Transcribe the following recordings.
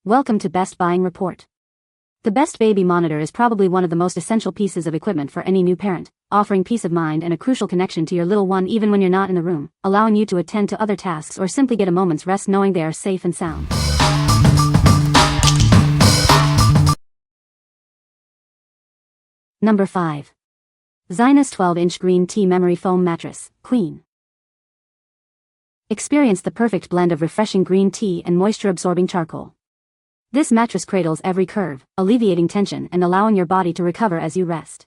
Welcome to Best Buying Report. The Best Baby Monitor is probably one of the most essential pieces of equipment for any new parent, offering peace of mind and a crucial connection to your little one even when you're not in the room, allowing you to attend to other tasks or simply get a moment's rest knowing they are safe and sound. Number 5. Zinus 12-inch Green Tea Memory Foam Mattress, Queen. Experience the perfect blend of refreshing green tea and moisture-absorbing charcoal. This mattress cradles every curve, alleviating tension and allowing your body to recover as you rest.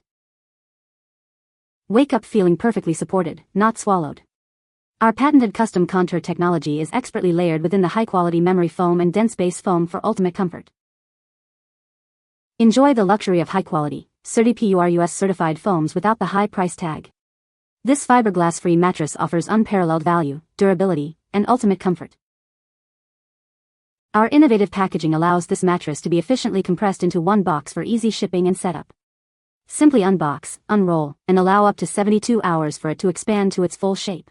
Wake up feeling perfectly supported, not swallowed. Our patented custom contour technology is expertly layered within the high-quality memory foam and dense base foam for ultimate comfort. Enjoy the luxury of high-quality, CertiPURUS certified foams without the high price tag. This fiberglass-free mattress offers unparalleled value, durability, and ultimate comfort. Our innovative packaging allows this mattress to be efficiently compressed into one box for easy shipping and setup. Simply unbox, unroll, and allow up to 72 hours for it to expand to its full shape.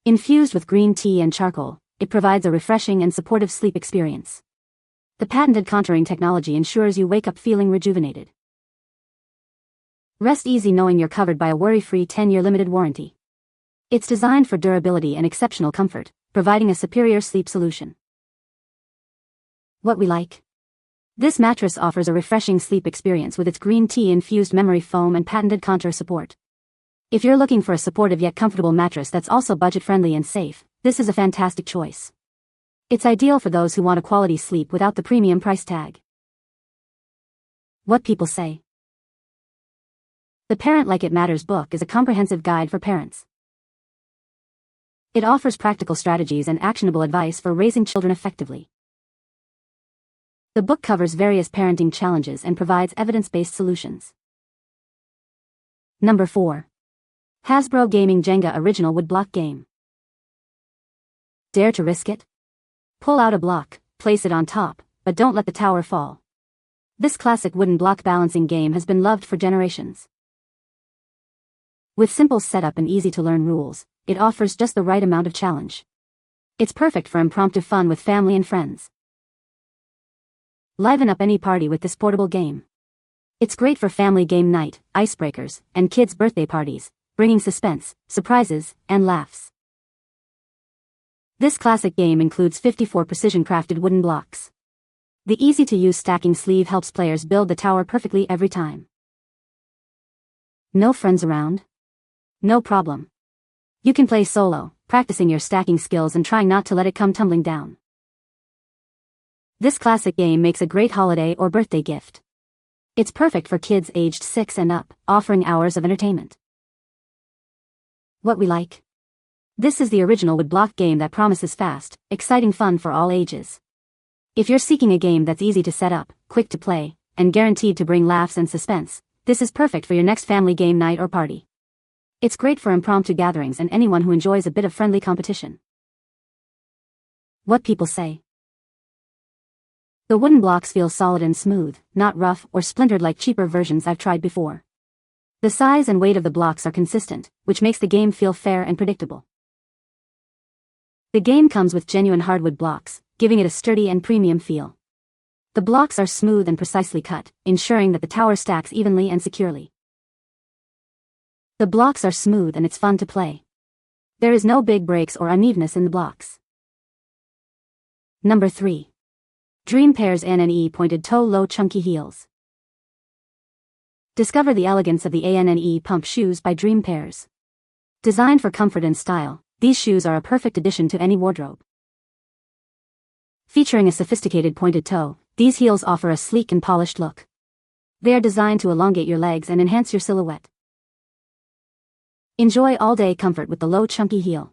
Infused with green tea and charcoal, it provides a refreshing and supportive sleep experience. The patented contouring technology ensures you wake up feeling rejuvenated. Rest easy knowing you're covered by a worry-free 10-year limited warranty. It's designed for durability and exceptional comfort, providing a superior sleep solution. What we like? This mattress offers a refreshing sleep experience with its green tea-infused memory foam and patented contour support. If you're looking for a supportive yet comfortable mattress that's also budget-friendly and safe, this is a fantastic choice. It's ideal for those who want a quality sleep without the premium price tag. What people say. The Parent Like It Matters book is a comprehensive guide for parents. It offers practical strategies and actionable advice for raising children effectively. The book covers various parenting challenges and provides evidence-based solutions. Number 4. Hasbro Gaming Jenga Original Wood Block Game. Dare to risk it? Pull out a block, place it on top, but don't let the tower fall. This classic wooden block balancing game has been loved for generations. With simple setup and easy-to-learn rules, it offers just the right amount of challenge. It's perfect for impromptu fun with family and friends. Liven up any party with this portable game. It's great for family game night, icebreakers, and kids' birthday parties, bringing suspense, surprises, and laughs. This classic game includes 54 precision-crafted wooden blocks. The easy-to-use stacking sleeve helps players build the tower perfectly every time. No friends around? No problem. You can play solo, practicing your stacking skills and trying not to let it come tumbling down. This classic game makes a great holiday or birthday gift. It's perfect for kids aged 6 and up, offering hours of entertainment. What we like? This is the original wood block game that promises fast, exciting fun for all ages. If you're seeking a game that's easy to set up, quick to play, and guaranteed to bring laughs and suspense, this is perfect for your next family game night or party. It's great for impromptu gatherings and anyone who enjoys a bit of friendly competition. What people say. The wooden blocks feel solid and smooth, not rough or splintered like cheaper versions I've tried before. The size and weight of the blocks are consistent, which makes the game feel fair and predictable. The game comes with genuine hardwood blocks, giving it a sturdy and premium feel. The blocks are smooth and precisely cut, ensuring that the tower stacks evenly and securely. The blocks are smooth and it's fun to play. There is no big breaks or unevenness in the blocks. Number 3. Dream Pairs ANNEE Pointed Toe Low Chunky Heels. Discover the elegance of the ANNEE Pump Shoes by Dream Pairs. Designed for comfort and style, these shoes are a perfect addition to any wardrobe. Featuring a sophisticated pointed toe, these heels offer a sleek and polished look. They are designed to elongate your legs and enhance your silhouette. Enjoy all-day comfort with the low chunky heel.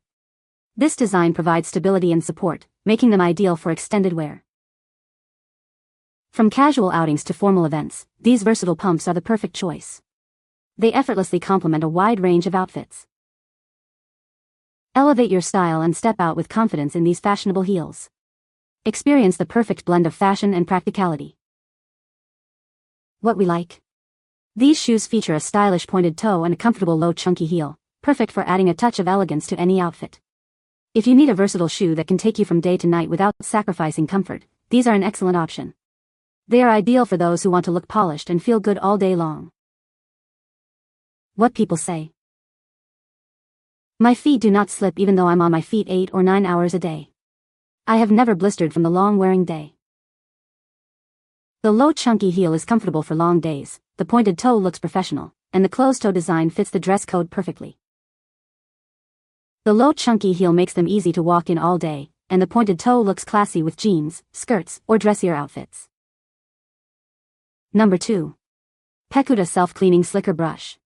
This design provides stability and support, making them ideal for extended wear. From casual outings to formal events, these versatile pumps are the perfect choice. They effortlessly complement a wide range of outfits. Elevate your style and step out with confidence in these fashionable heels. Experience the perfect blend of fashion and practicality. What we like? These shoes feature a stylish pointed toe and a comfortable low chunky heel, perfect for adding a touch of elegance to any outfit. If you need a versatile shoe that can take you from day to night without sacrificing comfort, these are an excellent option. They are ideal for those who want to look polished and feel good all day long. What people say. My feet do not slip even though I'm on my feet 8 or 9 hours a day. I have never blistered from the long wearing day. The low chunky heel is comfortable for long days, the pointed toe looks professional, and the closed toe design fits the dress code perfectly. The low chunky heel makes them easy to walk in all day, and the pointed toe looks classy with jeans, skirts, or dressier outfits. Number 2. Pecute Self-Cleaning Slicker Brush.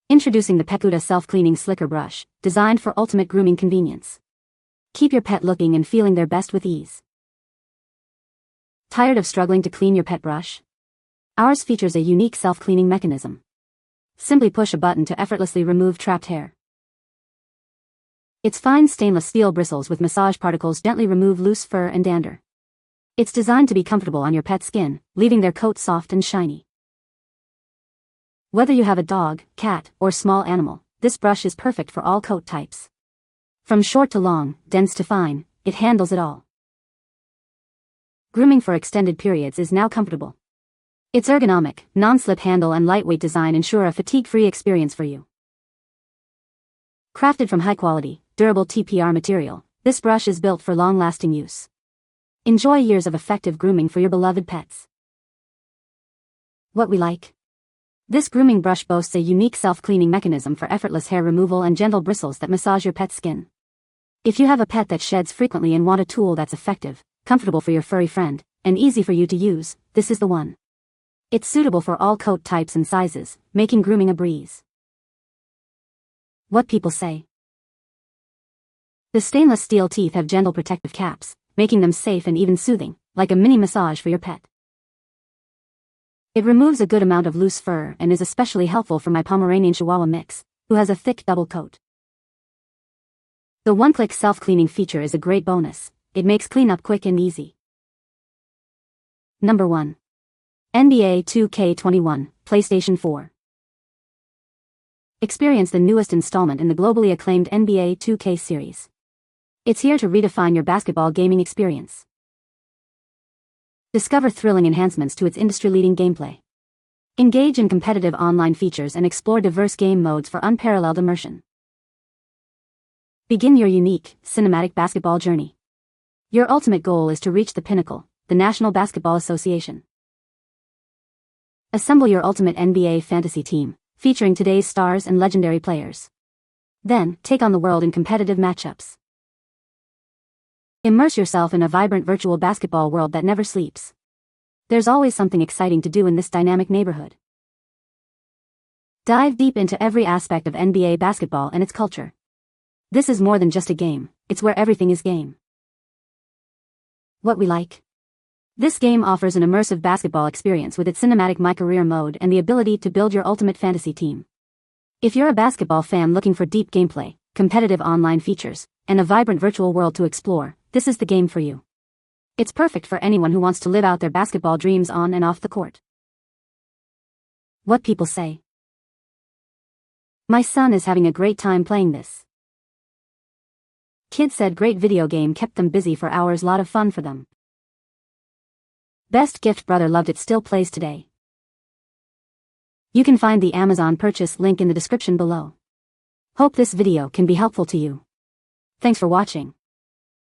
Introducing the Pecute Self-Cleaning Slicker Brush, designed for ultimate grooming convenience. Keep your pet looking and feeling their best with ease. Tired of struggling to clean your pet brush? Ours features a unique self-cleaning mechanism. Simply push a button to effortlessly remove trapped hair. Its fine stainless steel bristles with massage particles gently remove loose fur and dander. It's designed to be comfortable on your pet's skin, leaving their coat soft and shiny. Whether you have a dog, cat, or small animal, this brush is perfect for all coat types. From short to long, dense to fine, it handles it all. Grooming for extended periods is now comfortable. Its ergonomic, non-slip handle and lightweight design ensure a fatigue-free experience for you. Crafted from high-quality, durable TPR material, this brush is built for long-lasting use. Enjoy years of effective grooming for your beloved pets. What we like. This grooming brush boasts a unique self-cleaning mechanism for effortless hair removal and gentle bristles that massage your pet's skin. If you have a pet that sheds frequently and want a tool that's effective, comfortable for your furry friend, and easy for you to use, this is the one. It's suitable for all coat types and sizes, making grooming a breeze. What people say. The stainless steel teeth have gentle protective caps, making them safe and even soothing, like a mini massage for your pet. It removes a good amount of loose fur and is especially helpful for my Pomeranian Chihuahua mix, who has a thick double coat. The one-click self-cleaning feature is a great bonus. It makes cleanup quick and easy. Number 1. NBA 2K21, PlayStation 4. Experience the newest installment in the globally acclaimed NBA 2K series. It's here to redefine your basketball gaming experience. Discover thrilling enhancements to its industry-leading gameplay. Engage in competitive online features and explore diverse game modes for unparalleled immersion. Begin your unique, cinematic basketball journey. Your ultimate goal is to reach the pinnacle, the National Basketball Association. Assemble your ultimate NBA fantasy team, featuring today's stars and legendary players. Then, take on the world in competitive matchups. Immerse yourself in a vibrant virtual basketball world that never sleeps. There's always something exciting to do in this dynamic neighborhood. Dive deep into every aspect of NBA basketball and its culture. This is more than just a game, it's where everything is game. What we like. This game offers an immersive basketball experience with its cinematic My Career mode and the ability to build your ultimate fantasy team. If you're a basketball fan looking for deep gameplay, competitive online features, and a vibrant virtual world to explore, this is the game for you. It's perfect for anyone who wants to live out their basketball dreams on and off the court. What people say. My son is having a great time playing this. Kids said great video game kept them busy for hours, lot of fun for them. Best gift, brother loved it, still plays today. You can find the Amazon purchase link in the description below. Hope this video can be helpful to you. Thanks for watching.